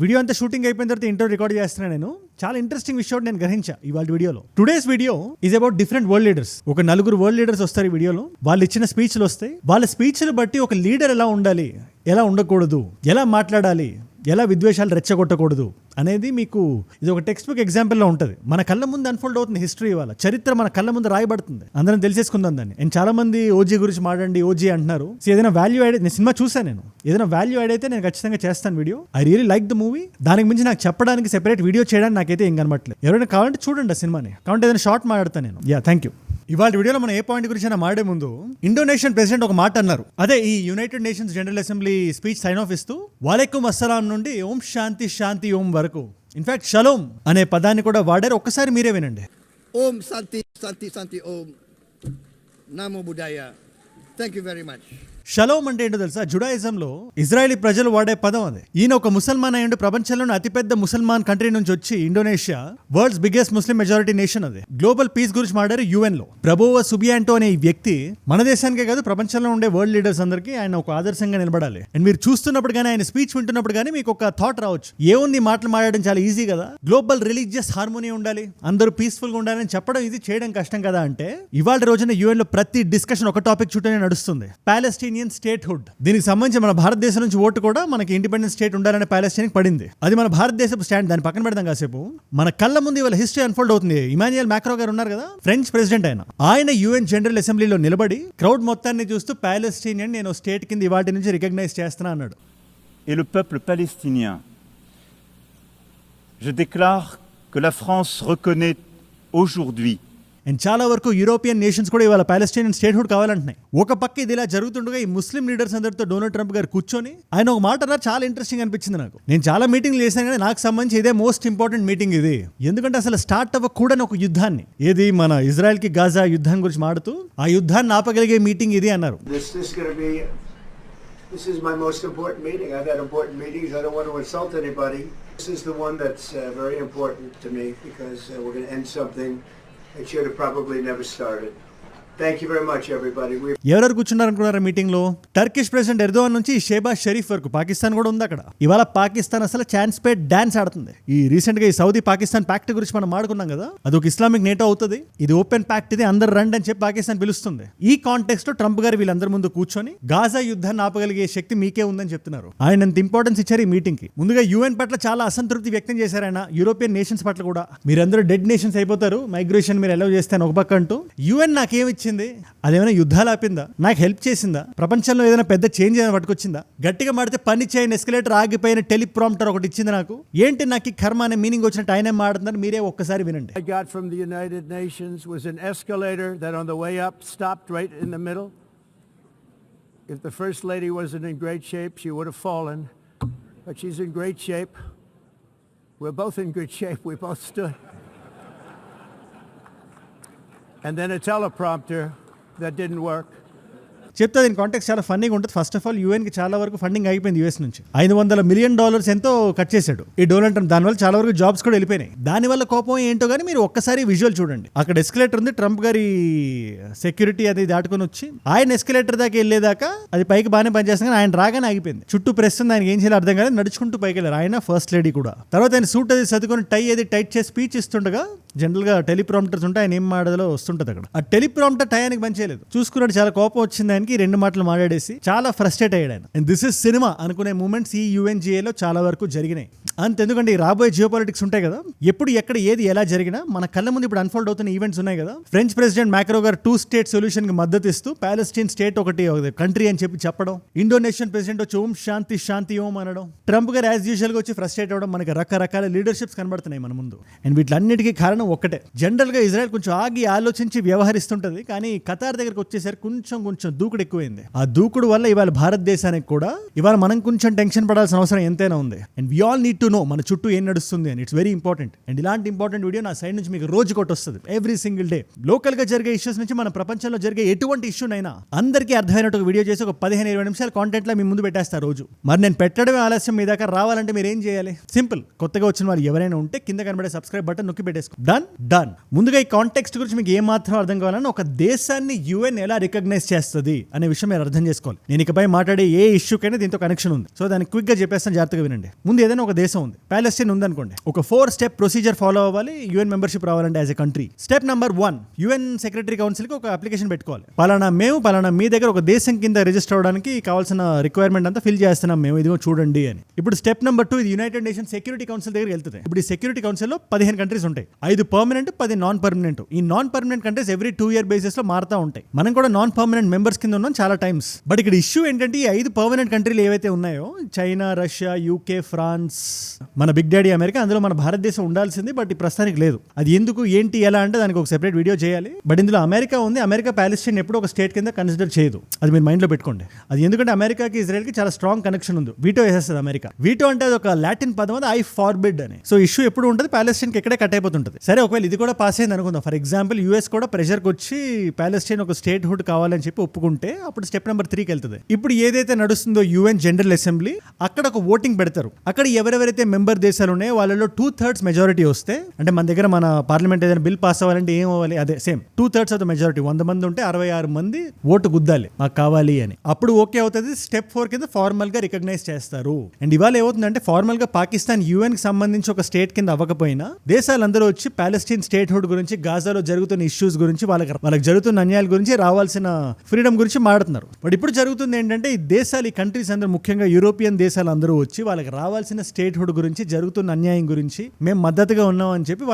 Video అంతా shooting అయిపోయిన తర్వాత ఇంటర్వ్యూ రికార్డ్ చేస్తున్నాను. నేను చాలా ఇంట్రెస్టింగ్ విషయం నేను గ్రహించా ఇవాళ వీడియోలో. Today's video is about different world leaders. ఒక నలుగురు వరల్డ్ లీడర్స్ వస్తారు ఈ వీడియోలో. వాళ్ళు ఇచ్చిన స్పీచ్లు వస్తాయి. వాళ్ళ స్పీచ్లు బట్టి ఒక లీడర్ ఎలా ఉండాలి, ఎలా ఉండకూడదు, ఎలా మాట్లాడాలి, ఎలా విద్వేషాలు రెచ్చగొట్టకూడదు అనేది మీకు ఇది ఒక టెక్స్ట్ బుక్ ఎగ్జాంపుల్లో ఉంటుంది. మన కళ్ళ ముందు అన్ఫోల్డ్ అవుతుంది హిస్టరీ. ఇవాళ చరిత్ర మన కళ్ళ ముందు రాయబడుతుంది. అందరం తెలిసేసుకుందాం దాన్ని. అండ్ చాలా మంది ఓజీ గురించి మాట్లాడండి, ఓజీ అంటున్నారు. ఏదైనా వాల్యూ యాడ్, నేను సినిమా చూసాను, నేను ఏదైనా వాల్యూ యాడ్ అయితే నేను ఖచ్చితంగా చేస్తాను video. I really like the movie. దానికి మించి నాకు చెప్పడానికి సెపరేట్ వీడియో చేయడానికి నాకైతే ఏం కనబట్లేదు. ఎవరైనా కావాలంటే చూడండి ఆ సినిమాని. కావాలంటే ఏదైనా షార్ట్ మాట్లాడతాను నేను. Thank you. ఇవాళ వీడియోలో మనం ఏ పాయింట్ గురించి మాట్లాడే ముందు ఇండోనేషియన్ ప్రెసిడెంట్ ఒక మాట అన్నారు. అదే ఈ United Nations General Assembly speech sign off ఇస్తూ వాలైకుం అస్సలాం నుండి ఓం శాంతి శాంతి ఓం వరకు, ఇన్ఫాక్ట్ షలోమ్ అనే పదాన్ని కూడా వాడారు. ఒక్కసారి మీరే వినండి. ఓం శాంతి శాంతి శాంతి ఓం నమో బుద్ధాయ. Thank you very much. Shalom అంటే ఏంటో తెలుసా? జుడాయిజంలో ఇజ్రాయలీ ప్రజలు వాడే పదం అది. ఈయన ఒక ముసల్మాన్ అయ్యండి, ప్రపంచంలోని అతిపెద్ద ముసల్మాన్ కంట్రీ నుంచి వచ్చి ఇండోనేషియా వరల్డ్స్ బిగ్గెస్ట్ ముస్లిం మెజారిటీ నేషన్. అది గ్లోబల్ పీస్ గురించి మాట్లాడారు UN లో. ప్రభువో సుబియాంటో అనే ఈ వ్యక్తి మన దేశానికే కాదు ప్రపంచంలో ఉండే వరల్డ్ లీడర్స్ అందరికీ ఆయన ఒక ఆదర్శంగా నిలబడాలి. అండ్ మీరు చూస్తున్నప్పుడు కానీ ఆయన స్పీచ్ వింటున్నప్పుడు కానీ మీకు ఒక థాట్ రావచ్చు, ఏముంది మాటలు మాట్లాడడం చాలా ఈజీ కదా, గ్లోబల్ రిలీజియస్ హార్మోనీ ఉండాలి, అందరూ పీస్ఫుల్ గా ఉండాలని చెప్పడం ఇది చేయడం కష్టం కదా అంటే, ఇవాళ రోజున UN లో ప్రతి డిస్కషన్ ఒక టాపిక్ చుట్టూనే నడుస్తుంది. Palestinian statehood. దీనికి సంబంధించి మన భారతదేశం నుంచి ఓటు కూడా మనకి ఇండిపెండెంట్ స్టేట్ ఉండాలనే పాలెస్టైన్కి పడింది. అది మన భారతదేశపు స్టాండ్. దాన్ని పక్కన పెడదాం కాసేపు. మన కళ్ళ ముందు ఇవాళ హిస్టరీ అన్ఫోల్డ్ అవుతుంది. ఇమాన్యుయల్ మ్యాక్రో గారు ఉన్నారు కదా, ఫ్రెంచ్ ప్రెసిడెంట్. ఆయన UN జనరల్ అసెంబ్లీలో నిలబడి క్రౌడ్ మొత్తాన్ని చూస్తూ పాలెస్టీనియన్ నేను స్టేట్ కింద ఇవాటి నుంచి రికగ్నైజ్ చేస్తున్నా అన్నాడు. Et le peuple palestinien, je déclare que la France reconnaît aujourd'hui. And చాలా వరకు యూరోపియన్ నేషన్స్ కూడా ఇవాళ పాలెస్టైనియన్ స్టేట్హుడ్ కావాలంటున్నాయి. ఒక పక్క ఇది ఇలా జరుగుతుండగా ఈ ముస్లిం లీడర్స్ అందరితో డొనాల్డ్ ట్రంప్ గారు కూర్చొని ఆయన ఒక మాట అన్నారు, చాలా ఇంట్రెస్టింగ్ అనిపించింది నాకు. నేను చాలా మీటింగ్లు చేశాను కానీ నాకు సంబంధించి ఇదే మోస్ట్ ఇంపార్టెంట్ మీటింగ్ ఇది. ఎందుకంటే అసలు స్టార్ట్ అవ్వకూడని ఒక యుద్ధాన్ని, ఏది మన ఇజ్రాయెల్ కి గాజా యుద్ధం గురించి మాడుతూ ఆ యుద్ధాన్ని ఆపగలిగే మీటింగ్ ఇది అన్నారు. This is my most important meeting. I've had important meetings. I don't want to insult anybody. This is the one that's very important to me because we're going to end something that should have probably never started. Thank you very much, everybody. ఎవరెవరు కూర్చున్నారనుకున్నారా meeting లో? Turkish president Erdogan నుంచి షేబాజ్ షరీఫ్ వరకు పాకిస్తాన్ కూడా ఉంది అక్కడ. ఇవాళ పాకిస్తాన్ అసలు chance పేట్ dance ఆడుతుంది. ఈ రీసెంట్ గా ఈ సౌదీ పాకిస్తాన్ ప్యాక్ట్ గురించి మనం మాడుకున్నాం కదా, అది ఒక ఇస్లామిక్ నేటో అవుతుంది, ఇది ఓపెన్ ప్యాక్ట్, ఇది అందరు రండి అని చెప్పి పాకిస్తాన్ పిలుస్తుంది. ఈ కాంటెక్స్ట్ లో ట్రంప్ గారు వీళ్ళందరి ముందు కూర్చొని గాజా యుద్ధాన్ని ఆపగలిగే శక్తి మీకే ఉందని చెప్తున్నారు. ఆయన ఎంత ఇంపార్టెన్స్ ఇచ్చారు ఈ మీటింగ్ కి. ముందుగా UN పట్ల చాలా అసంతృప్తి వ్యక్తం చేశారు ఆయన, యూరోపియన్ నేషన్స్ పట్ల కూడా. మీరందరూ డెడ్ నేషన్స్ అయిపోతారు, మైగ్రేషన్ మీరు ఎలా చేస్తాను ఒక పక్క అంటూ. UN నాకేమిచ్చింది? అదేమైనా యుద్ధాలు ఆపిందా? నాకు హెల్ప్ చేసిందా? ప్రపంచంలో ఏదైనా పెద్ద చేంజ్ ఏదైనా పట్టుకొచ్చిందా? గట్టిగా మాడితే పని చేయని ఎస్కలేటర్ ఆగిపోయిన టెలిప్రాంప్టర్ ఒకటి ఇచ్చింది నాకు. ఏంటి నాకు ఈ కర్మ అనే మీనింగ్ వచ్చినట్టు ఆయన మాట్లాడుతున్నారు, మీరే ఒక్కసారి వినండి. I got from the United Nations was an escalator that on the way up stopped right in the middle. If the First Lady wasn't in great shape, she would have fallen, but she's in great shape. We're both in good shape. We both stood. And then a teleprompter that didn't work. చెప్తా, దీని contact చాలా ఫన్నీగా ఉంటుంది. First of all UN కి చాలా వరకు funding అయిపోయింది US నుంచి. $500 మిలియన్ ఎంతో కట్ చేశాడు ఈ డొనాల్డ్ ట్రంప్. దానివల్ల చాలా వరకు జాబ్స్ కూడా వెళ్ళిపోయినాయి. దానివల్ల కోపం ఏంటో కానీ మీరు ఒక్కసారి విజువల్ చూడండి. అక్కడ ఎస్కలేటర్ ఉంది, ట్రంప్ గారి సెక్యూరిటీ అది దాటుకొని వచ్చి ఆయన ఎస్కలేటర్ దాకా వెళ్ళేదాకా అది పైకి బాగానే పనిచేస్తుంది, కానీ ఆయన రాగానే ఆగిపోయింది. చుట్టూ ప్రెస్ ఉంది, ఆయనకి ఏం చేయాలి అర్థం కాలేదు, నడుచుకుంటూ పైకి వెళ్ళారు ఆయన, ఫస్ట్ లేడీ కూడా. తర్వాత ఆయన సూట్ అది సర్దుకొని టై అది టైట్ చేసి స్పీచ్ ఇస్తుండగా జనరల్ గా టెలిప్రాంప్టర్స్ ఉంటాయి, ఆయన ఏం మాడలో వస్తుంటది అక్కడ. ఆ టెలిప్రాంప్టర్ టయానికి పనిచేయలేదు. చూసుకున్నాడు, చాలా కోపం వచ్చింది ఆయనకి. 2 మాటలు మాట్లాడేసి చాలా ఫ్రస్ట్రేట్ అయ్యాడు ఆయన. అండ్ దిస్ ఇస్ సినిమా అనుకునే మూమెంట్స్ ఈ UNGA లో చాలా వరకు జరిగినాయి. అంతెందుకంటే రాబోయే జియో పాలిటిక్స్ ఉంటాయి కదా, ఎప్పుడు ఎక్కడ ఏది ఎలా జరిగినా మన కళ్ళ ముందు ఇప్పుడు అన్ఫోల్డ్ అవుతున్న ఈవెంట్స్ ఉన్నాయి కదా. ఫ్రెంచ్ ప్రెసిడెంట్ మ్యాక్రో గారు 2 స్టేట్ సొల్యూషన్ కి మద్దతు ఇస్తూ పాలెస్టైన్ స్టేట్ ఒకటి కంట్రీ అని చెప్పడం. ఇండోనేషియన్ ప్రెసిడెంట్ వచ్చి ఓం శాంతి శాంతి ఓం అనడం. ట్రంప్ గారు యాజ్ యూజువల్ గా వచ్చి ఫ్రస్ట్రేట్ అవ్వడం. మనకి రకరకాల లీడర్షిప్స్ కనబడుతున్నాయి మన ముందు. అండ్ వీటిలన్నిటికీ కారణం ఒక్కటే. జనరల్ గా ఇజ్రాయెల్ కొంచెం ఆగి ఆలోచించి వ్యవహరిస్తుంటది, కానీ ఖతార్ దగ్గరకు వచ్చేసరికి కొంచెం దూకుడు ఎక్కువైంది. ఆ దూకుడు వల్ల ఇవాళ భారతదేశానికి కూడా ఇవాళ మనం కొంచెం టెన్షన్ పడాల్సిన అవసరం ఎంతైనా ఉంది. And we all need to know మన చుట్టూ ఏం నడుస్తుంది అని. It's very important. అండ్ ఇలాంటి ఇంపార్టెంట్ వీడియో నా సైడ్ నుంచి మీకు రోజు కొట్టి వస్తుంది, ఎవ్రీ సింగిల్ డే. లోకల్ గా జరిగే ఇష్యూస్ నుంచి మన ప్రపంచంలో జరిగే ఎటువంటి ఇష్యూనైనా అందరికీ అర్థమైనట్టు వీడియో చేసి ఒక 15-20 నిమిషాల కాంటెంట్ లా మీ ముందు పెట్టేస్తారు రోజు. మరి నేను పెట్టడమే ఆలస్యం, మీ దాకా రావాలంటే మీరు ఏం చేయాలి? సింపుల్. కొత్తగా వచ్చిన వాళ్ళు ఎవరైనా ఉంటే కింద కనబడే సబ్స్క్రైబ్ బటన్ నొక్కి పెట్టేసుకో. డన్. ముందుగా ఈ కాంటెక్స్ట్ గురించి మీకు ఏ మాత్రం అర్థం కావాలని, ఒక దేశాన్ని యుఎన్ ఎలా రికగ్నైజ్ చేస్తుంది అనే విషయం మీరు అర్థం చేసుకోవాలి. నేను ఇకపై మాట్లాడే ఏ ఇష్యూకైనా దీంతో కనెక్షన్ ఉంది. సో దాన్ని క్విక్ గా చెప్పేస్తాను, జాగ్రత్తగా వినండి. ముందు ఏదైనా ఒక దేశం ఉంది, ప్యాలెస్టైన్ ఉంది అనుకోండి. ఒక 4 స్టెప్ ప్రొసీజర్ ఫాలో అవ్వాలి యుఎన్ మెంబర్షిప్ రావాలంటే as a country. Step number 1, UN secretary council కి ఒక అప్లికేషన్ పెట్టుకోవాలి. పలానా మీ దగ్గర ఒక దేశం కింద రిజిస్టర్ అవడానికి కావాల్సిన రిక్వైర్మెంట్ అంతా ఫిల్ చేస్తున్నాం మేము, ఇదిగో చూడండి అని. ఇప్పుడు స్టెప్ నెంబర్ 2, ఇది యునైటెడ్ నేషన్ సెక్యూరిటీ కౌన్సిల్ దగ్గరికి వెళ్తుంది. ఇప్పుడు ఈ సెక్యూరిటీ కౌన్సిల్ లో 15 కంట్రీస్ ఉంటాయి. 5 పర్మనెంట్, 10 నాన్ పర్మనెంట్. ఈ non permanent countries every 2 year basis లో మారుతా ఉంటాయి. మనం కూడా నాన్ పర్మనెంట్ మెంబర్స్ కింద ఉన్నాం చాలా టైమ్స్. బట్ ఇక్కడ ఇష్యూ ఏంటంటే, ఈ 5 పర్మనెంట్ కంట్రీలు ఏవైతే ఉన్నాయో, చైనా, రష్యా, యూకే, ఫ్రాన్స్, మన బిగ్ డాడీ అమెరికా, అందులో మన భారతదేశం ఉండాల్సింది. బట్ ఈ ప్రస్తుతానికి లేదు. అది ఎందుకు, ఏంటి, ఎలా అంటే దానికి ఒక సెపరేట్ వీడియో చేయాలి. బట్ ఇందులో అమెరికా ఉంది. అమెరికా ప్యాలెస్టైన్ ఎప్పుడు ఒక స్టేట్ కింద కన్సిడర్ చేయదు. అది మీరు మైండ్ లో పెట్టుకోండి. అది ఎందుకంటే అమెరికాకి ఇజ్రాయెల్ కి చాలా స్ట్రాంగ్ కనెక్షన్ ఉంది. వీటో వేసేస్తుంది అమెరికా. వీటో అంటే అది ఒక లాటిన్ పదం, అది ఐ ఫార్బిడ్ అని. సో ఇష్యూ ఎప్పుడు ఉంటుంది, ప్యాలెస్టైన్ కి ఇక్కడే కట్ అయిపోతుంటుంది. సరే, ఒకవేళ ఇది కూడా పాస్ అయింది అనుకుందాం. ఫర్ ఎగ్జాంపుల్ యూఎస్ కూడా ప్రెషర్కి వచ్చి ప్యాలెస్టైన్ ఒక స్టేట్ హుడ్ కావాలని చెప్పి ఒప్పుకుంటే, అప్పుడు స్టెప్ నెంబర్ 3కి వెళ్తుంది. ఇప్పుడు ఏదైతే నడుస్తుందో యుఎన్ జనరల్ అసెంబ్లీ, అక్కడ ఒక ఓటింగ్ పెడతారు. అక్కడ ఎవరెవరైతే మెంబర్ దేశాలు ఉన్నాయో వాళ్ళలో 2/3 మెజారిటీ వస్తే, అంటే మన దగ్గర మన పార్లమెంట్ ఏదైనా బిల్ పాస్ అవ్వాలంటే ఏం అవ్వాలి, అదే సేమ్ 2/3 ఆఫ్ ద మెజారిటీ. 100 మంది ఉంటే 66 మంది ఓటు గుద్దాలి మాకు కావాలి అని. అప్పుడు ఓకే అవుతుంది. స్టెప్ 4 కింద ఫార్మల్ గా రికగ్నైజ్ చేస్తారు. అండ్ ఇవాళ ఏమవుతుందంటే, ఫార్మల్ గా పాకిస్తాన్ యుఎన్ కి సంబంధించి ఒక స్టేట్ కింద అవ్వకపోయినా దేశాలందరూ వచ్చి ప్యాలెస్టైన్ స్టేట్ హుడ్ గురించి, గాజాలో జరుగుతున్న ఇష్యూస్ గురించి, వాళ్ళకి జరుగుతున్న అన్యాయాల గురించి, రావాల్సిన ఫ్రీడమ్ గురించి మాట్లాడుతున్నారు. బట్ ఇప్పుడు జరుగుతుంది ఏంటంటే, ఈ దేశాలు, ఈ కంట్రీస్ అందరూ, ముఖ్యంగా యూరోపియన్ దేశాలు అందరూ వచ్చి వాళ్ళకి రావాల్సిన స్టేట్ హుడ్ గురించి, జరుగుతున్న అన్యాయం గురించి మేము మద్దతుగా ఉన్నాం అని చెప్పి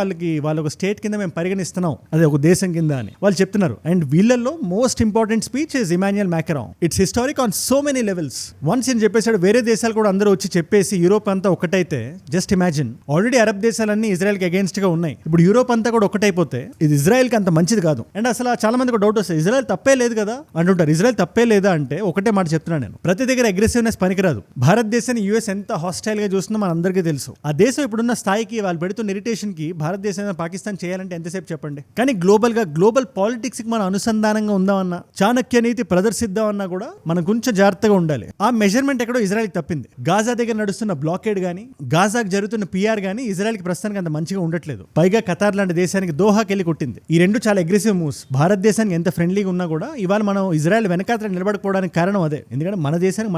వాళ్ళ ఒక స్టేట్ కింద మేము పరిగణిస్తున్నాం, అదే ఒక దేశం కింద అని వాళ్ళు చెప్తున్నారు. అండ్ వీళ్ళల్లో most important speech is Emmanuel Macron. It's historic on so many levels. Once అని చెప్పేసాడు, వేరే దేశాలు కూడా అందరూ వచ్చి చెప్పేసి యూరోప్ అంతా ఒకటైతే, జస్ట్ ఇమాజిన్, ఆల్రెడీ అరబ్ దేశాలన్నీ ఇజ్రాయెల్ కి అగేన్స్ట్ గా ఉన్నాయి. ఇప్పుడు యూరోప్ అంతా కూడా ఒకటైపోతే ఇది ఇజ్రాయెల్ కి అంత మంచిది కాదు. అండ్ అసలు చాలా మందికి డౌట్ వస్తుంది, ఇజ్రాయెల్ తప్పే లేదు కదా అంటుంటారు. ఇజ్రాయెల్ తప్పే లేదా అంటే, ఒకటే మాట చెప్తున్నాను నేను, ప్రతి దగ్గర అగ్రెసివ్నెస్ పనికిరాదు. భారతదేశాన్ని యూఎస్ ఎంత హాస్టైల్ గా చూస్తుందో మన అందరికీ తెలుసు. ఆ దేశం ఇప్పుడున్న స్థాయికి, వాళ్ళు పెడుతున్న ఇరిటేషన్ కి భారతదేశం పాకిస్తాన్ చేయాలంటే ఎంతసేపు చెప్పండి. కానీ గ్లోబల్ పాలిటిక్స్ కి మనం అనుసంధానంగా ఉందామన్నా, చాణక్య నీతి ప్రదర్శిద్దామన్నా కూడా మనం కొంచెం జాగ్రత్తగా ఉండాలి. ఆ మెజర్మెంట్ ఎక్కడో ఇజ్రాయెల్ తప్పింది. గాజా దగ్గర నడుస్తున్న బ్లాకేడ్ గానీ, గాజాకి జరుగుతున్న పిఆర్ గానీ ఇజ్రాయెల్ కి ప్రస్తుతానికి అంత మంచిగా ఉండట్లేదు. పైగా ఖతార్ లాంటి దేశానికి దోహాకి వెళ్ళి కొట్టింది. ఈ రెండు చాలా అగ్రెసివ్ మూవ్స్. భారతదేశానికి ఎంత ఫ్రెండ్లీగా ఉన్నా కూడా ఇవాళ మనం ఇజ్రాయెల్ వెనకాతల నిలబడకపోవడానికి కారణం అదే. ఎందుకంటే మన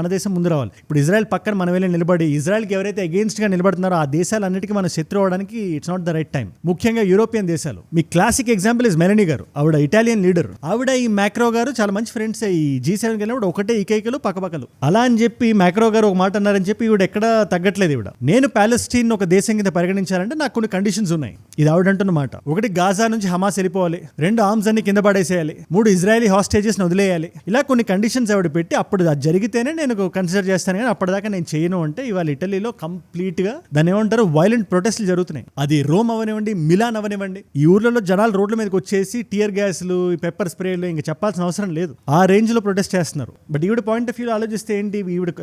దేశం ముందు రావాలి. ఇప్పుడు ఇజ్రాయెల్ పక్కన మనం వెళ్ళి నిలబడి ఇజ్రాయెల్కి ఎవరైతే అగేన్స్ట్ గా నిలబడుతున్నారో ఆ దేశాలన్నిటికీ మనం శత్రు అవడానికి it's not the right time. ముఖ్యంగా యూరోపియన్ దేశాలు. మీ క్లాసిక్ ఎగ్జాంపుల్ ఇస్ మెలనీ గారు. ఆవిడ ఇటాలియన్ లీడర్. ఆవిడ ఈ మ్యాక్రో గారు చాలా మంచి ఫ్రెండ్స్. ఈ G7 వెళ్ళినప్పుడు ఒకటే ఈకైకలు పక్కపక్కలు. అలా అని చెప్పి మ్యాక్రో గారు ఒక మాట అన్నారని చెప్పి ఈవిడ ఎక్కడ తగ్గట్లేదు. ఈవిడ, నేను ప్యాలెస్టైన్ ఒక దేశం కింద పరిగణించాలంటే నాకు కొన్ని కండిషన్స్ ఉన్నాయి. ఇది ఆవిడ అంటున్న మాట. 1, గాజా నుంచి హమాస్ వెళ్ళిపోవాలి. 2, ఆర్మ్స్ అన్ని కింద పడేసేయాలి. 3, ఇజ్రాయలీ హాస్టేజెస్ వదిలేయాలి. ఇలా కొన్ని కండిషన్స్ ఆవిడ పెట్టి, అప్పుడు అది జరిగితేనే నేను కన్సిడర్ చేస్తాను, కానీ అప్పటిదాకా నేను చేయను అంటే, ఇవాళ ఇటలీలో కంప్లీట్ గా దాన్ని ఏమంటారు, వైలెంట్ ప్రొటెస్ట్లు జరుగుతున్నాయి. అది రోమ్ అవనివ్వండి, మిలాన్ అవనివ్వండి. ఈ ఊర్లలో జనాలు రోడ్ల మీదకి వచ్చేసి టియర్ గ్యాస్లు, పెప్పర్ స్ప్రేలు, ఇంకా చెప్పాల్సిన అవసరం లేదు. ఆ రేంజ్ లో ప్రొటెస్ట్ చేస్తున్నారు. బట్ ఈవిడ పాయింట్ ఆఫ్ వ్యూ ఆలోచిస్తే ఏంటి,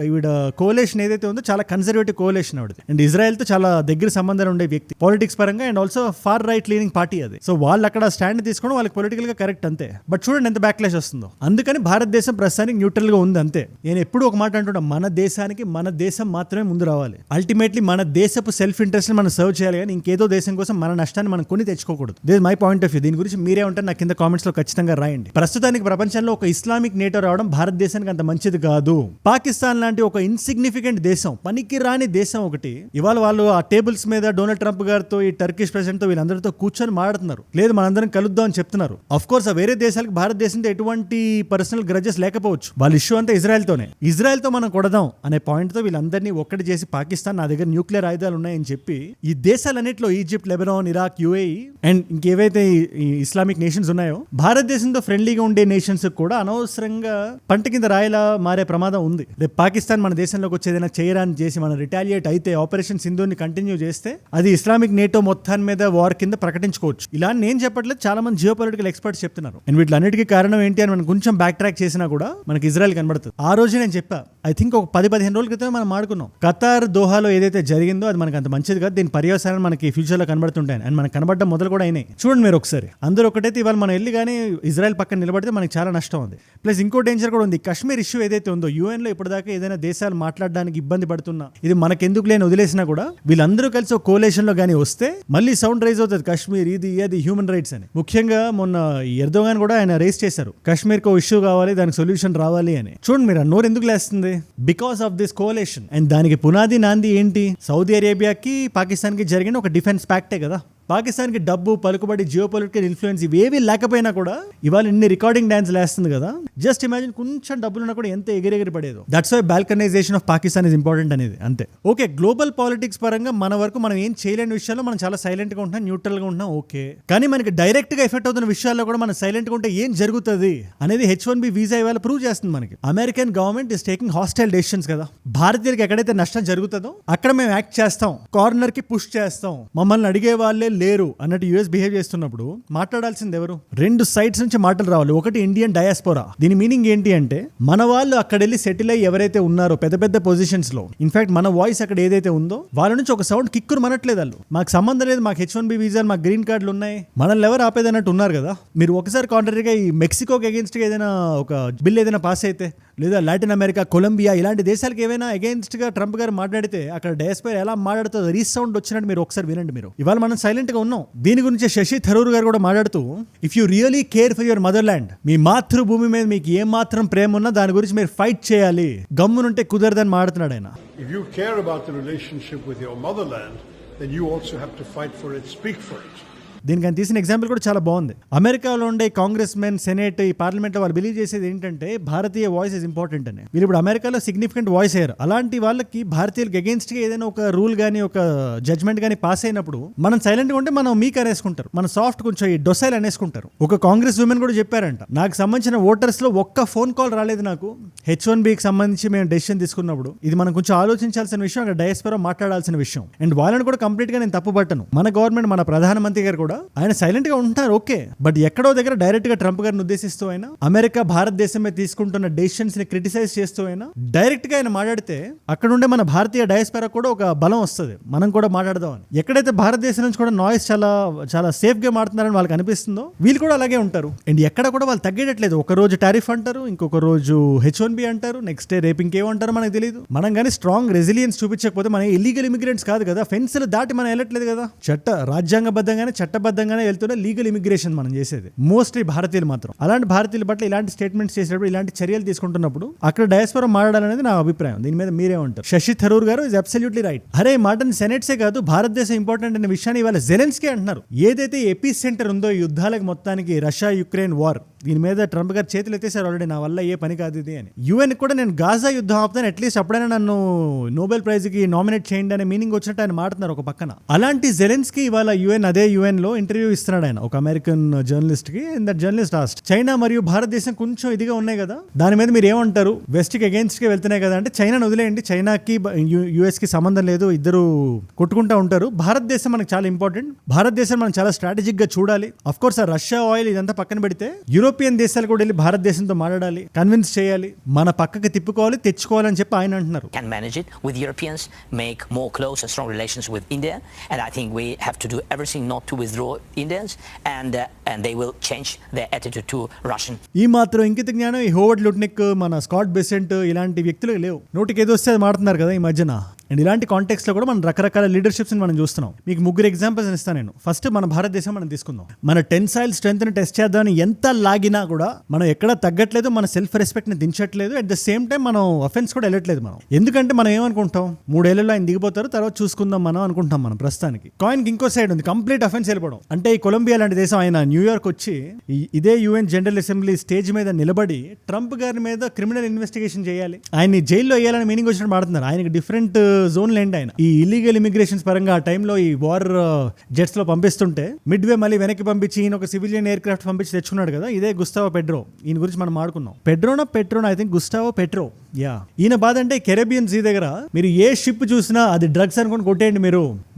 ఈవిడ కోలేషన్ ఏదైతే ఉందో చాలా కన్సర్వేటివ్ కోలేషన్ ఆవిడ. అండ్ ఇజ్రాయెల్ తో చాలా దగ్గర సంబంధాలు ఉండే వ్యక్తి పాలిటిక్స్ పరంగా. And also far right leaning party అది. సో వాళ్ళు అక్కడ స్టాండ్ తీసుకోవడం వాళ్ళకి పొలిటికల్ గా కరెక్ట్ అంతే. బట్ చూడండి ఎంత బ్యాక్లాష్ వస్తుందో. అందుకని భారతదేశం ప్రస్తుతానికి న్యూట్రల్ గా ఉంది అంతే. నేను ఎప్పుడు ఒక మాట అంటున్నా, మన దేశానికి మన దేశం మాత్రమే ముందు రావాలి. అల్టిమేట్లీ మన దేశపు సెల్ఫ్ ఇంట్రెస్ట్ ని మనం సర్వ్ చేయాలి, కానీ ఇంకేదో దేశం కోసం మన నష్టాన్ని మనం కొని తెచ్చుకోకూడదు. This my point of view. దీని గురించి మీరే ఉంటారు, నాకు కింద కామెంట్స్ లో ఖచ్చితంగా రాయండి. ప్రస్తుతానికి ప్రపంచంలో ఒక ఇస్లామిక్ నేటో రావడం భారతదేశానికి అంత మంచిది కాదు. పాకిస్తాన్ లాంటి ఒక ఇన్సిగ్నిఫికెంట్ దేశం, పనికి రాని దేశం ఒకటి, ఇవాళ వాళ్ళు ఆ టేబుల్స్ మీద డొనాల్డ్ ట్రంప్ గారితో, ఈ టర్కిష్ ప్రెసిడెంట్ తో, వీళ్ళందరితో కూర్చొని మాట్లాడుతున్నారు. లేదు మనందరం కలుద్దాం అని చెప్తున్నారు. ఆఫ్ కోర్స్ ఆ వేరే దేశాలకు భారతదేశంతో ఎటువంటి పర్సనల్ గ్రజెస్ లేకపోవచ్చు. వాళ్ళ ఇష్యూ అంతా ఇజ్రాయెల్ తోనే. ఇజ్రాయెల్ తో మనం కొడదాం అనే పాయింట్ తో వీళ్ళందరినీ ఒక్కటి చేసి, పాకిస్తాన్ నా దగ్గర న్యూక్లియర్ ఆయుధాలు ఉన్నాయని చెప్పి, ఈ దేశాలన్నింటిలో Egypt, Lebanon, Iraq, UAE and ఇంకేవైతే ఈ ఇస్లామిక్ నేషన్స్ ఉన్నాయో, భారతదేశంతో ఫ్రెండ్లీగా ఉండే నేషన్స్ కూడా అనవసరంగా పంట కింద రాయిలా మారే ప్రమాదం ఉంది. రేపు పాకిస్తాన్ మన దేశంలోకి వచ్చేదైనా చేయరాని చేసి మనం రిటాలియేట్ అయితే, ఆపరేషన్ సింధూని కంటిన్యూ చేస్తే, అది ఇస్లామిక్ నేటో మొత్తాన్ని మీద వార్ కింద ప్రకటించుకోవచ్చు. ఇలా నేను చెప్పట్లేదు, చాలా మంది జియో పొలిటికల్ ఎక్స్పర్ట్స్ చెప్తున్నారు. అండ్ వీటిలన్నిటికీ కారణం ఏంటి అని మనం కొంచెం బ్యాక్ ట్రాక్ చేసినా కూడా మనకి ఇజ్రాయెల్ కనబడుతుంది. ఆ రోజు నేను చెప్పా, ఐ థింక్ ఒక 10-15 రోజుల క్రితం మనం మాడుకున్నాం, ఖతార్ దోహాలో ఏదైతే జరిగిందో అది మనకు అంత మంచిది కాదు. దీని పర్యవసానాలు మనకి ఫ్యూచర్ లో కనబడుతుంటాయి. అండ్ మనకు కనబడడం మొదలు కూడా అయినాయి. చూడండి మీరు ఒకసారి, అందరూ ఒకటైతే ఇవాళ మనం వెళ్ళి కానీ ఇజ్రాయెల్ పక్కన నిలబడితే మనకి చాలా నష్టం ఉంది. ప్లస్ ఇంకో డేంజర్ కూడా ఉంది. కశ్మీర్ ఇష్యూ ఏదైతే ఉందో, యూఎన్ లో ఇప్పటిదాకా ఏదైనా దేశాలు మాట్లాడడానికి ఇబ్బంది పడుతున్నా, ఇది మనకెందుకు లేని వదిలేసినా కూడా, వీళ్ళందరూ కలిసి ఒక కోలేషన్ లో కానీ వస్తే మళ్ళీ సౌండ్ రైజ్ అవుతుంది కాశ్మీర్ ఇది అది హ్యూమన్ రైట్స్ అని. ముఖ్యంగా మొన్న ఎర్దోగాన్ కూడా ఆయన రేస్ చేశారు, కాశ్మీర్కి ఒక ఇష్యూ కావాలి, దానికి సొల్యూషన్ రావాలి అని. చూడండి మీరు ఆ నోరు ఎందుకు లేస్తుంది, because of this collation. And దానికి పునాది నాంది ఏంటి, సౌదీ అరేబియాకి పాకిస్తాన్కి జరిగిన ఒక డిఫెన్స్ ప్యాక్టే కదా. పాకిస్తాన్కి డబ్బు, పలుకుబడి, జియోపొలిటికల్ ఇన్ఫ్లుయెన్స్ ఇవేవి లేకపోయినా కూడా ఇవాళ ఇన్ని రికార్డింగ్ డాన్స్ లేస్తుంది కదా. జస్ట్ ఇమాజిన్ కొంచెం డబ్బులున్నా కూడా ఎంత ఎగిరెగిరి పడేదో. That's why balkanization of Pakistan is important అనేది, అంతే. ఓకే, గ్లోబల్ పాలిటిక్స్ పరంగా మన వరకు మనం ఏం చేయలేని విషయాల్లో మనం చాలా సైలెంట్గా ఉంటున్నాం, న్యూట్రల్గా ఉంటున్నాం, ఓకే. కానీ మనకి డైరెక్ట్గా ఎఫెక్ట్ అవుతున్న విషయాల్లో కూడా మనం సైలెంట్గా ఉంటే ఏం జరుగుతుంది అనేది H1B వీసా ఇవాళ ప్రూవ్ చేస్తుంది మనకి. American government is taking hostile decisions కదా. భారతీయులకు ఎక్కడైతే నష్టం జరుగుతుందో అక్కడ మేము యాక్ట్ చేస్తాం, కార్నర్ కి పుష్ చేస్తాం, మమ్మల్ని అడిగే వాళ్ళే లేరు అన్నట్టు యూఎస్ బిహేవ్ చేస్తున్నప్పుడు మాట్లాడాల్సింది ఎవరు? రెండు సైడ్స్ నుంచి మాటలు రావాలి. ఒకటి ఇండియన్ డయాస్పోరా. దీని మీనింగ్ ఏంటి అంటే మన వాళ్ళు అక్కడ వెళ్ళి సెటిల్ అయ్యి ఎవరైతే ఉన్నారో పెద్ద పెద్ద పొజిషన్స్ లో, ఇన్ఫాక్ట్ మన వాయిస్ అక్కడ ఏదైతే ఉందో వాళ్ళ నుంచి ఒక సౌండ్ కిక్కురు మనట్లేదు. వాళ్ళు మాకు సంబంధం లేదు, మాకు H1B వీసాలు, మాకు గ్రీన్ కార్డులు ఉన్నాయి, మనల్ని ఎవరు ఆపేదన్నట్టు ఉన్నారు కదా. మీరు ఒకసారి కాంట్రరీగా ఈ మెక్సికోకి అగేన్స్ట్ గా ఏదైనా ఒక బిల్ ఏదైనా పాస్ అయితే, లేదా లాటిన్ అమెరికా, కొలంబియా ఇలాంటి దేశాలకు ఏవైనా అగేన్స్ట్ గా ట్రంప్ గారు మాట్లాడితే అక్కడ డయాస్పోరా ఎలా మాట్లాడుతుందో రీసౌండ్ వచ్చినట్టు మీరు ఒకసారి వినండి. మీరు ఇవాళ మనం సైలెంట్ గా ఉన్నాం. దీని గురించి శశి థరూర్ గారు కూడా మాట్లాడుతూ, if you really care for your motherland, మీ మాతృభూమి మీద మీకు ఏం మాత్రం ప్రేమ ఉన్నా దాని గురించి మీరు ఫైట్ చేయాలి, గమ్మునుంటే కుదరదని మాట్లాడుతున్నాడు ఆయన. If you care about the relationship with your motherland, then you also have to fight for it, speak for it. దీనికి ఆయన తీసిన ఎగ్జాంపుల్ కూడా చాలా బాగుంది. అమెరికాలో ఉండే కాంగ్రెస్ మెన్, సెనేట్, ఈ పార్లమెంట్లో వాళ్ళు బిలీవ్ చేసేది ఏంటంటే భారతీయ వాయిస్ ఇస్ ఇంపార్టెంట్ అని. వీళ్ళు ఇప్పుడు అమెరికాలో సిగ్నిఫికెంట్ వాయిస్ అయ్యారు. అలాంటి వాళ్ళకి భారతీయులకు అగేన్స్ట్ గా ఏదైనా ఒక రూల్ కానీ ఒక జడ్జ్మెంట్ కానీ పాస్ అయినప్పుడు మనం సైలెంట్గా ఉంటే మనం మీకు అనేసుకుంటారు, మన సాఫ్ట్ కొంచెం ఈ డొసైల్ అనేసుకుంటారు. ఒక కాంగ్రెస్ ఉమెన్ కూడా చెప్పారంట, నాకు సంబంధించిన ఓటర్స్ లో ఒక్క ఫోన్ కాల్ రాలేదు నాకు H1Bకి సంబంధించి మేము డెసిషన్ తీసుకున్నప్పుడు. ఇది మనం కొంచెం ఆలోచించాల్సిన విషయం, అక్కడ డయాస్పోరా మాట్లాడాల్సిన విషయం. అండ్ వాళ్ళని కూడా కంప్లీట్ గా నేను తప్పుపట్టను. మన గవర్నమెంట్, మన ప్రధానమంత్రి గారు కూడా ఆయన సైలెంట్ గా ఉంటారు, ఓకే. బట్ ఎక్కడో దగ్గర డైరెక్ట్ గా ట్రంప్ గారిని ఉద్దేశిస్తూ అయినా, అమెరికా భారతదేశం మీద తీసుకుంటున్న డెసిషన్స్ ని క్రిటిసైజ్ చేస్తూ అయినా డైరెక్ట్ గా ఆయన మాట్లాడితే అక్కడ ఉండే మన భారతీయ డయాస్పోరా కూడా ఒక బలం వస్తుంది, మనం కూడా మాట్లాడదామని. ఎక్కడైతే భారతదేశం నుంచి కూడా నాయిస్ చాలా చాలా సేఫ్ గా మాట్లాడుతున్నారని వాళ్ళకి అనిపిస్తుందో వీళ్ళు కూడా అలాగే ఉంటారు. అండ్ ఎక్కడ కూడా వాళ్ళు తగ్గేటట్లేదు. ఒక రోజు టారిఫ్ అంటారు, ఇంకొక రోజు H1B అంటారు, నెక్స్ట్ డే రేపు ఇంకేమంటారో మనకు తెలియదు. మనం కానీ స్ట్రాంగ్ రెసిలియన్స్ చూపించకపోతే మనం ఇల్లీగల్ ఇమిగ్రెంట్స్ కాదు కదా, ఫెన్స్లు దాటి మనం వెళ్ళట్లేదు కదా. రాజ్యాంగబద్ధంగానే చట్టబద్ధంగానే వెళ్తున్న లీగల్ ఇమిగ్రేషన్ మనం చేసేది మోస్ట్లీ భారతీయులు మాత్రం. అలాంటి భారతీయుల పట్ల ఇలాంటి స్టేట్మెంట్స్ చేసేటప్పుడు, ఇలాంటి చర్యలు తీసుకుంటున్నప్పుడు అక్కడ డయాస్పోరా మాట్లాడాలనేది నా అభిప్రాయం. దీని మీద మీరేమంటారు? శశి థరూర్ గారు ఇస్ అబ్సల్యూట్లీ రైట్. అరే ఈ మాటని సెనేట్సే కాదు, భారతదేశం ఇంపార్టెంట్ అనే విషయాన్ని ఇవాళ జెలెన్స్కీ అంటున్నారు. ఏదైతే ఎపీ సెంటర్ ఉందో ఈ యుద్ధాలకు మొత్తానికి, రష్యా యుక్రెయిన్ వార్, దీని మీద ట్రంప్ గారు చేతులు ఎత్తేసారు ఆల్రెడీ, నా వల్ల ఏ పని కాదు ఇది అని. యుఎన్ కూడా నేను గాజా యుద్ధం ఆపుతాను, అట్లీస్ట్ అప్పుడైనా నన్ను నోబెల్ ప్రైజ్ కి నామినేట్ చేయండి అనే మీనింగ్ వచ్చినట్టు ఆయన మాట్లాడుతున్నారు ఒక పక్కన. అలాంటి జెలెన్స్కీ ఇవాళ అదే యుఎన్ లో ఇంటర్వ్యూ ఇస్తున్నాడు ఆయన ఒక అమెరికన్ జర్నలిస్ట్ కి. And that journalist asked, China మరియు భారతదేశం కొంచెం ఇదిగా ఉన్నాయి కదా, దాని మీద మీరు ఏమంటారు? వెస్ట్ కి అగేన్స్ట్ కి వెళ్తున్నాయి కదా అంటే, చైనాను వదిలేయండి, చైనాకి యుఎస్ కి సంబంధం లేదు, ఇద్దరు కొట్టుకుంటా ఉంటారు. భారతదేశం మనకు చాలా ఇంపార్టెంట్, భారతదేశం మనం చాలా స్ట్రాటజిక్ గా చూడాలి. అఫ్ కోర్స్ ఆ రష్యా ఆయిల్ ఇదంతా పక్కన పెడితే యూరోపియన్ దేశాలు కూడా వెళ్ళి భారతదేశంతో మాట్లాడాలి, కన్విన్స్ చేయాలి, మన పక్కకి తిప్పుకోవాలి, తెచ్చుకోవాలని చెప్పి ఆయన అంటున్నారు. Can manage it with Europeans, make more close and strong relations with India, and I think we have to do everything not to withdraw Indians, and they will change their attitude to Russian. ఈ మాత్రం ఇంకిత జ్ఞానం ఈ Howard Lutnick, మన Scott Besant ఇలాంటి వ్యక్తులు లేవు. నోటికి ఏదో వస్తే అది మాట్లాడుతున్నారు కదా ఈ మధ్యన. అండ్ ఇలాంటి కాంటెక్స్ట్ లో కూడా మనం రకరకాల లీడర్షిప్స్ మనం చూస్తున్నాం. మీకు 3 ఎగ్జాంపుల్స్ ఇస్తాను నేను. ఫస్ట్ మన భారతదేశం మనం తీసుకుందాం. మన టెన్సైల్ స్ట్రెంత్ ని టెస్ట్ చేద్దామని ఎంత లాగినా కూడా మనం ఎక్కడ తగ్గట్లేదు, మన సెల్ఫ్ రెస్పెక్ట్ ని దించట్లేదు. అట్ ద సేమ్ టైం మనం అఫెన్స్ కూడా వెళ్ళట్లేదు మనం. ఎందుకంటే మనం ఏమనుకుంటాం, 3 ఏళ్లలో ఆయన దిగిపోతారు, తర్వాత చూసుకుందాం మనం అనుకుంటాం. మనం ప్రస్తుతానికి కాయిన్ ఇంకో సైడ్ ఉంది, కంప్లీట్ అఫెన్స్ వెళ్ళిపోవడం. అంటే ఈ కొలంబియా లాంటి దేశం ఆయన న్యూయార్క్ వచ్చి ఇదే యుఎన్ జనరల్ అసెంబ్లీ స్టేజ్ మీద నిలబడి ట్రంప్ గారి మీద క్రిమినల్ ఇన్వెస్టిగేషన్ చేయాలి, ఆయన్ని జైల్లో వేయాలని మీనింగ్ వచ్చినట్టు మాట్లాడుతున్నారు. ఆయనకి డిఫరెంట్ జోన్లు ఏంటి, ఆయన ఈ ఇల్లీగల్ ఇమిగ్రేషన్స్ పరంగా ఆ టైంలో ఈ వార్ జెట్స్ లో పంపిస్తుంటే మిడ్వే మళ్ళీ వెనక్కి పంపించి ఈయన ఒక సివిలియన్ ఎయిర్ క్రాఫ్ట్ పంపించి తెచ్చుకున్నాడు కదా, ఇదే గుస్తావో పెడ్రో. ఈయన గురించి మనం మాడుకున్నాం. పెట్రోనా I think Gustavo Petro. Yeah, ఈయన బాధ అంటే కెరేబియన్ సీ దగ్గర మీరు ఏ షిప్ చూసినా అది డ్రగ్స్ అనుకుని కొట్టేయండి,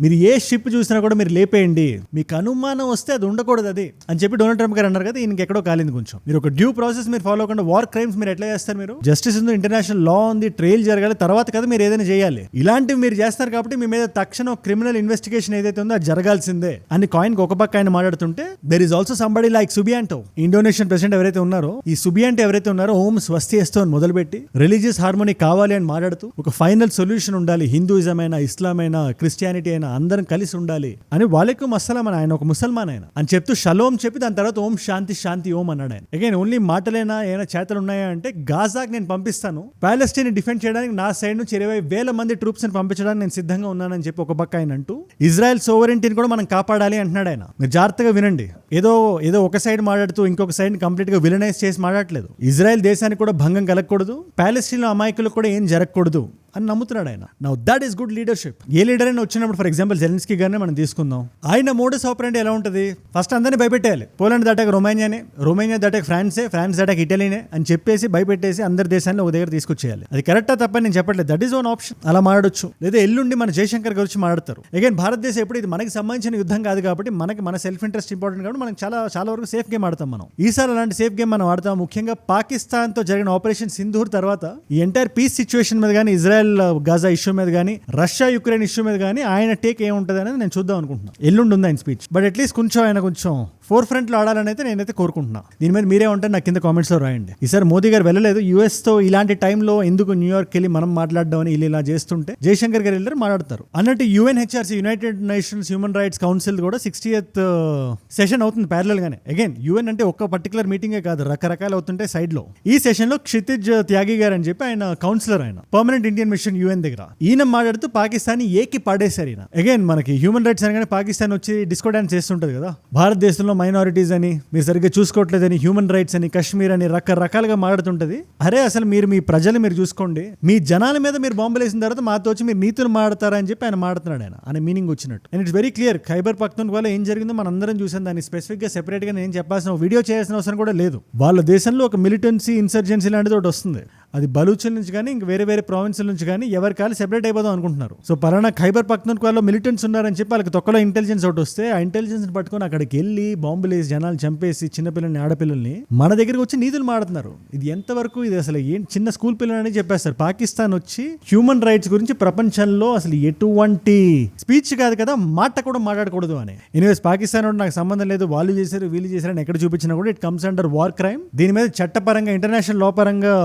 మీరు ఏ షిప్ చూసినా కూడా మీరు లేపేయండి, మీకు అనుమానం వస్తే అది ఉండకూడదు అది అని చెప్పి డొనాల్డ్ ట్రంప్ గారు అన్నారు కదా. ఈయనకి ఎక్కడో కాలింది కొంచెం. మీరు ఒక డ్యూ ప్రాసెస్ మీరు ఫాలో అవ్వకుండా వార్ క్రైమ్స్ మీరు ఎట్లా చేస్తారు? మీరు జస్టిస్ ఉంది, ఇంటర్నేషనల్ లా ఉంది, ట్రయల్ జరగాలి, తర్వాత కదా మీరు ఏదైనా చేయాలి. ఇలాంటివి మీరు చేస్తారు కాబట్టి మీ మీద తక్షణం క్రిమినల్ ఇన్వెస్టిగేషన్ ఏదైతే ఉందో అది జరగాల్సిందే అని కాయిన్ ఒక పక్క ఆయన మాట్లాడుతుంటే, there is also somebody like Subianto, Indonesian president ఎవరైతే ఉన్నారో, ఈ సుబియాంటో ఎవరైతే ఉన్నారో ఓం స్వస్తిస్తూ మొదలుపెట్టి రిలీజియస్ రిలీజియస్ హార్మోనీ కావాలి అని మాట్లాడుతూ ఒక ఫైనల్ సొల్యూషన్ ఉండాలి, హిందూయిజం అయినా ఇస్లాం అయినా క్రిస్టియానిటీ అయినా అందరం కలిసి ఉండాలి అని వాళ్ళకు అస్సలాం అని ఆయన ఒక ముసల్మాన్ ఆయన అని చెప్తూ షలోం చెప్పి దాని తర్వాత ఓం శాంతి శాంతి ఓం అన్నాడు ఆయన. అగైన్ ఓన్లీ మాటలేనా ఏమైనా చేతలు ఉన్నాయా అంటే గాజాకి నేను పంపిస్తాను, ప్యాలెస్టైన్ డిఫెండ్ చేయడానికి నా సైడ్ నుంచి 20,000 మంది ట్రూప్స్ ని పంపించడానికి నేను సిద్ధంగా ఉన్నానని చెప్పి ఒక పక్క ఆయన అంటూ ఇజ్రాయెల్ సోవరెంటీని కూడా మనం కాపాడాలి అంటున్నాడు ఆయన. మీరు జాగ్రత్తగా వినండి, ఏదో ఒక సైడ్ మాట్లాడుతూ ఇంకొక సైడ్ కంప్లీట్ గా విలనైజ్ చేసి మాట్లాడలేదు. ఇజ్రాయెల్ దేశానికి కూడా భంగం కలగకూడదు, ప్యాలెస్టైన్ అమాయకులకు కూడా ఏం జరగకూడదు అని నమ్ముతున్నాడు ఆయన. Now that is good leadership. A leader అయినా వచ్చినప్పుడు ఫర్ ఎగ్జాంపుల్ జెలెన్స్కీ గారిని మనం తీసుకుందాం. ఆయన మోడస్ ఆపరెండి ఎలా ఉంటుంది, ఫస్ట్ అందరినీ భయపెట్టేయాలి. పోలాండ్ దాటాక రొమానియానే, రొమానియా దాటాక ఫ్రాన్సే, ఫ్రాన్స్ దాటాక ఇటలీనే అని చెప్పేసి భయపెట్టేసి అందరి దేశాన్ని ఒక దగ్గర తీసుకొచ్చేయాలి. అది కరెక్టా తప్పని నేను చెప్పట్లేదు, దట్ ఈస్ వన్ ఆప్షన్. అలా మాట్లాడొచ్చు. లేదా ఎల్లుండి మన జయశంకర్ గురించి మాట్లాడతారు. అగైన్ భారతదేశం ఎప్పుడు ఇది మనకి సంబంధించిన యుద్ధం కాదు కాబట్టి మన సెల్ఫ్ ఇంట్రెస్ట్ ఇంపార్టెంట్ కాబట్టి మనం చాలా వరకు సేఫ్ గేమ్ ఆడతాం. మనం ఈసారి అలాంటి సేఫ్ గేమ్ మనం ఆడతాం. ముఖ్యంగా పాకిస్తాన్ తో జరిగిన ఆపరేషన్ సింధూర్ తర్వాత ఈ ఎంటైర్ పీస్ సిచ్యువేషన్ మీద కానీ, ఇజ్రాయెల్ గాజా ఇష్యూ మీద కానీ, రష్యా యుక్రెయిన్ ఇష్యూ మీద కానీ ఆయన టేక్ ఏముంటుంది అనేది నేను చూద్దాం అనుకుంటున్నాను. ఎల్లుండి ఉంది ఆయన స్పీచ్, బట్ అట్లీస్ట్ ఆయన కొంచెం ఫోర్ ఫ్రంట్ లో ఆడాలని అయితే నేనైతే కోరుకుంటున్నా. దీని మీద మీరే ఉంటారు నాకు కింద కామెంట్స్ లో రాయండి. ఈసారి మోదీ గారు వెళ్ళలేదు యుఎస్ తో, ఇలాంటి టైంలో ఎందుకు న్యూయార్క్ వెళ్ళి మనం మాట్లాడడం అని ఇలా చేస్తుంటే జయశంకర్ గారు వెళ్ళారు మాట్లాడతారు అన్నట్టు. UNHRC United nations human rights council కూడా 60th సెషన్ అవుతుంది ప్యారలల్ గానే. అగైన్ UN అంటే ఒక్క పర్టికులర్ మీటింగే కాదు, రకరకాలు అవుతుంటే సైడ్ లో. ఈ సెషన్ లో క్షితిజ్ త్యాగి గారు అని చెప్పి ఆయన కౌన్సిలర్, ఆయన పర్మనెంట్ ఇండియన్ మిషన్ UN దగ్గర, ఈయన మాట్లాడుతూ పాకిస్తాన్ ఏకి పడేశారు ఈయన. అగైన్ మనకి హ్యూమన్ రైట్స్ అనగానే పాకిస్తాన్ వచ్చి డిస్కో డాన్స్ చేస్తుంటది కదా, భారతదేశంలో మైనారిటీస్ అని, మీరు సరిగ్గా చూసుకోవట్లేదని, హ్యూమన్ రైట్స్ అని, కశ్మీర్ అని రకరకాలుగా మాట్లాడుతుంటది. అరే అసలు మీరు మీ ప్రజలు మీరు చూసుకోండి, మీ జనాల మీద మీరు బాంబులు వేసిన తర్వాత మాతో వచ్చి మీరు నీతులు మాడతారా అని చెప్పి ఆయన మాడుతున్నాడు ఆయన, అనే మీనింగ్ వచ్చినట్టు. And it's very clear. Khyber పఖ్తూన్ఖ్వాలో ఏం జరిగిందో మనం అందరం చూసాం. దాన్ని స్పెసిఫిక్ గా సెపరేట్ గా నేను చెప్పాల్సిన వీడియో చేయాల్సిన అవసరం కూడా లేదు. వాళ్ళ దేశంలో ఒక మిలిటెన్సీ ఇన్సర్జెన్సీ లాంటిది ఒకటి వస్తుంది. అది బలూచుల నుంచి కానీ ఇంక వేరే ప్రావిన్సుల నుంచి కానీ ఎవరి కాలు సెపరేట్ అయిపోదాం అనుకుంటున్నారు. సో పలానా ఖైబర్ పఖ్తూన్ఖ్వాలో మిలిటెంట్స్ ఉన్నారని చెప్పి వాళ్ళకి తొక్కలో ఇంటెలిజెన్స్ ఒకటి వస్తే ఆ ఇంటెలిజెన్స్ పట్టుకొని అక్కడికి వెళ్ళి బాంబులు వేసి జనాలు చంపేసి చిన్నపిల్లల్ని ఆడపిల్లల్ని మన దగ్గరికి వచ్చి నీతులు మాడుతున్నారు. ఇది ఎంతవరకు, ఇది అసలు ఏం చిన్న స్కూల్ పిల్లలని చెప్పేస్తారు. పాకిస్తాన్ వచ్చి హ్యూమన్ రైట్స్ గురించి ప్రపంచంలో అసలు ఎటువంటి స్పీచ్ కాదు కదా, మాట కూడా మాట్లాడకూడదు అని. ఎనీవేస్ పాకిస్తాన్ నాకు సంబంధం లేదు, వాళ్ళు చేశారు వీళ్ళు చేశారు అని ఎక్కడ చూపించినా కూడా it comes under war crime. దీని మీద చట్టపరంగా ఇంటర్నేషనల్ లా పరంగా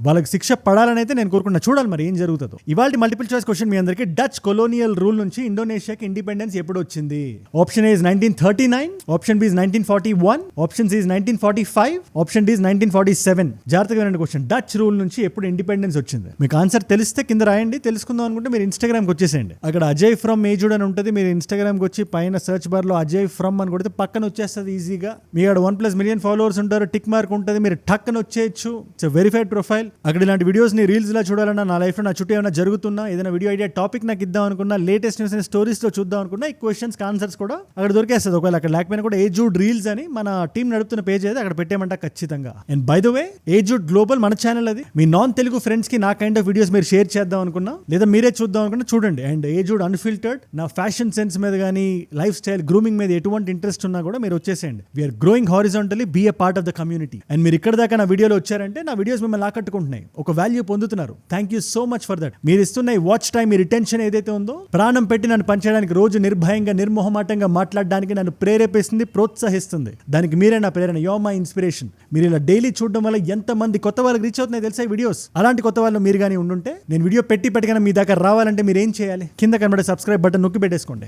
వాళ్ళకి శిక్ష పడాలని అయితే నేను కోరుకుంటున్నా. చూడాలి మరి ఏం జరుగుతుందో. ఇవాళ మల్టిపుల్ చాయిస్ క్వశ్చన్ మీ అందరికి, డచ్ కొలోనియల్ రూల్ నుంచి ఇండోనేషియాకి ఇండిపెండెన్స్ ఎప్పుడు వచ్చింది? Option A 1939, option B 1941, option C 1945, option D 1947. జాగ్రత్తగా వినండి క్వశ్చన్. డచ్ రూల్ నుంచి ఎప్పుడు ఇండిపెండెన్స్ వచ్చింది? మీకు ఆన్సర్ తెలిస్తే కింద రాయండి. తెలుసుకుందాం అనుకుంటే మీరు ఇన్స్టాగ్రామ్కి వచ్చేసేయండి. అక్కడ అజయ్ ఫ్రమ్ ఏజుడ్ అని ఉంటుంది. మీరు ఇన్స్టాగ్రామ్కి వచ్చి పైన సర్చ్ బార్ లో అజయ్ ఫ్రమ్ అని కొడితే పక్కన వచ్చేస్తుంది ఈజీగా. మీ అక్కడ 1+ మిలియన్ ఫాలోవర్స్ ఉంటారు, టిక్ మార్క్ ఉంటుంది, మీరు టక్ అని వచ్చేయచ్చు. It's verified profile. అక్కడ ఇలాంటి వీడియోస్ ని రీల్స్ లా చూడాలన్నా, నా లైఫ్ లో నా చుట్టూ ఏమైనా జరుగుతున్నా, ఏదైనా వీడియో ఐడియా టాపిక్ నాకు ఇద్దాం అనుకున్నా, లేటెస్ట్ న్యూస్ స్టోరీస్ లో చూద్దాం అనుకున్నా, ఈ క్వశ్చన్స్ ఆన్సర్స్ కూడా అక్కడ దొరికేస్తుంది. ఒకవేళ అక్కడ లేకపోయినా కూడా ఏజుడ్ రీల్స్ అని మన టీం నడుపుతున్న పేజ్ అయితే అక్కడ పెట్టేమంట ఖచ్చితంగా. And by the way aged global మన ఛానల్, అది మీ నాన్ తెలుగు ఫ్రెండ్స్ కి నా కైండ్ ఆఫ్ వీడియోస్ మీరు షేర్ చేద్దాం అనుకున్నా, లేదా మీరే చూద్దాం అనుకున్నా చూడండి. అండ్ ఏజుడ్ అన్ఫిల్టర్డ్, నా ఫ్యాషన్ సెన్స్ మీద కానీ, లైఫ్ స్టైల్ గ్రూమింగ్ మీద ఎటువంటి ఇంట్రెస్ట్ ఉన్నా కూడా మీరు వచ్చేసేయండి. We are growing horizontally, be a part of the community. And మీరు ఇక్కడ దాకా నా వీడియోలో వచ్చారంటే నా వీడియోస్ మిమ్మల్ని ఆకట్టుకుంటున్నాయి, ఒక వాల్యూ పొందుతున్నారు. Thank you so much for that. మీరు ఇస్తున్న ఈ వాచ్ టైం, మీ రిటెన్షన్ ఏదైతే ఉందో, ప్రాణం పెట్టి నన్ను పంచడానికి, రోజు నిర్భయంగా నిర్మోహమాటంగా మాట్లాడడానికి నన్ను ప్రేరేపిస్తుంది, ప్రోత్సహిస్తుంది. దానికి మీరే నా ప్రేరణ. You are my inspiration. మీరు ఇలా డైలీ చూడడం వల్ల ఎంతమంది కొత్త వాళ్ళకి రీచ్ అవుతున్నాయి తెలుసా ఈ వీడియోస్. అలాంటి కొత్త వాళ్ళు మీరు కానీ ఉండుంటే, నేను వీడియో పెట్టగానే మీ దాకా రావాలంటే మీరు ఏం చేయాలి? కింద కనబడే సబ్స్క్రైబ్ బటన్ నొక్కి పెట్టేసుకోండి.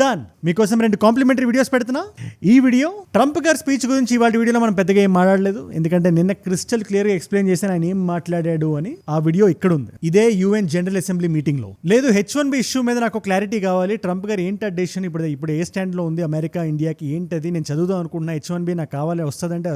డన్. మీకోసం 2 కాంప్లిమెంటరీ వీడియోస్ పెడుతున్నా. ఈ వీడియో ట్రంప్ గారి స్పీచ్ గురించి ఇవాళ వీడియోలో మనం పెద్దగా ఏం మాట్లాడలేదు, ఎందుకంటే నిన్న క్రిస్టల్ క్లియర్ గా ఎక్స్ప్లెయిన్ చేశాను ఆయన ఏం మాట్లాడాడు అని. ఆ వీడియో ఇక్కడ ఉంది, ఇదే UN జనరల్ అసెంబ్లీ మీటింగ్ లో. లేదు H1B ఇష్యూ మీద నాకు క్లారిటీ కావాలి, ట్రంప్ గారు ఏంటి డెసిషన్, ఇప్పుడు ఏ స్టాండ్ లో ఉంది అమెరికా ఇండియాకి, ఏంటది నేను చదువుదాం అనుకుంటున్నా, H1B నాకు కావాలి, వస్తుందంటే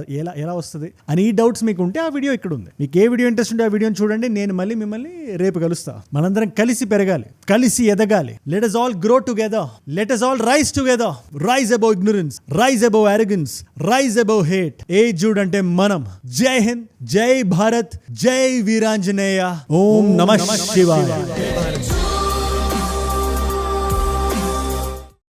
ఎలా వస్తుంది అని ఈ డౌట్స్ మీకు ఉంటే ఆ వీడియో ఇక్కడ ఉంది. మీకు ఏ వీడియో ఇంట్రెస్ట్ ఉంటే ఆ వీడియోని చూడండి. నేను మళ్ళీ మిమ్మల్ని రేపు కలుస్తా. మనందరం కలిసి పెరగాలి, కలిసి ఎదగాలి. Let us all grow together, let us all rise together, rise above ignorance, rise above arrogance, rise above hate. ఏజుడ్ అంటే మనం. జై హింద్, జై భారత్, జై వీరాంజనేయ. ఓం నమః శివాయ.